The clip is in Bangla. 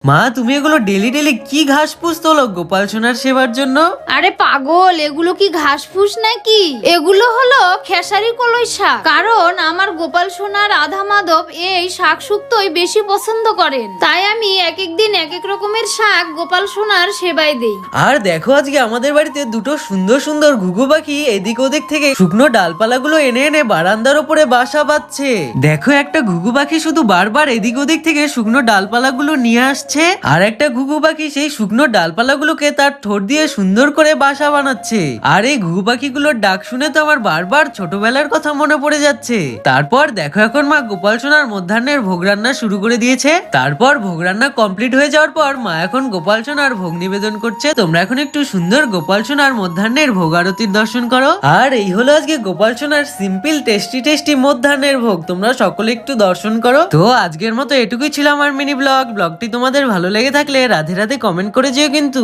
মা, তুমি এগুলো ডেলি ডেলি কি ঘাস পুষ তোলো গোপাল সোনার সেবার জন্য? আরে পাগল, এগুলো কি ঘাস ফুস নাকি? এগুলো হলো খেসারি কলই শাক। কারণ আমার গোপাল সোনার আধা মাধব এই শাক শুক্তই বেশি পছন্দ করেন, তাই আমি এক এক দিন এক এক রকমের শাক গোপাল সোনার সেবায় দেই। আর দেখো, আজকে আমাদের বাড়িতে দুটো সুন্দর সুন্দর ঘুঘু পাখি এদিক ওদিক থেকে শুকনো ডালপালাগুলো এনে এনে বারান্দার উপরে বাসা বাঁধছে। দেখো, একটা ঘুঘু পাখি শুধু বারবার এদিক ওদিক থেকে শুকনো ডালপালাগুলো নিয়ে আসছে, আর একটা ঘুঘু পাখি সেই শুকনো ডালপালাগুলোকে তার ঠোঁট দিয়ে সুন্দর করে বাসা বানাচ্ছে। আর এই ঘুঘু পাখিগুলোর ডাক শুনে তো আমার বারবার ছোটবেলার কথা মনে পড়ে যাচ্ছে। তারপর দেখো, এখন মা গোপাল সোনার মধ্যাহ্নের ভোগ রান্না শুরু করে দিয়েছে। তারপর ভোগ রান্না কমপ্লিট হয়ে যাওয়ার পর মা এখন গোপাল সোনার ভোগ নিবেদন করছে। তোমরা এখন একটু সুন্দর গোপাল সোনার মধ্যাহ্নের ভোগ আরতির দর্শন করো। আর এই হলো আজকে গোপাল সোনার সিম্পল টেস্টি টেস্টি মধ্যাহ্নের ভোগ। তোমরা সকলে একটু দর্শন করো। তো আজকের মতো এটুকুই ছিল আমার মিনি ব্লগটি তোমাদের ভালো লেগে থাকলে রাধে রাধে কমেন্ট করে যেও কিন্তু।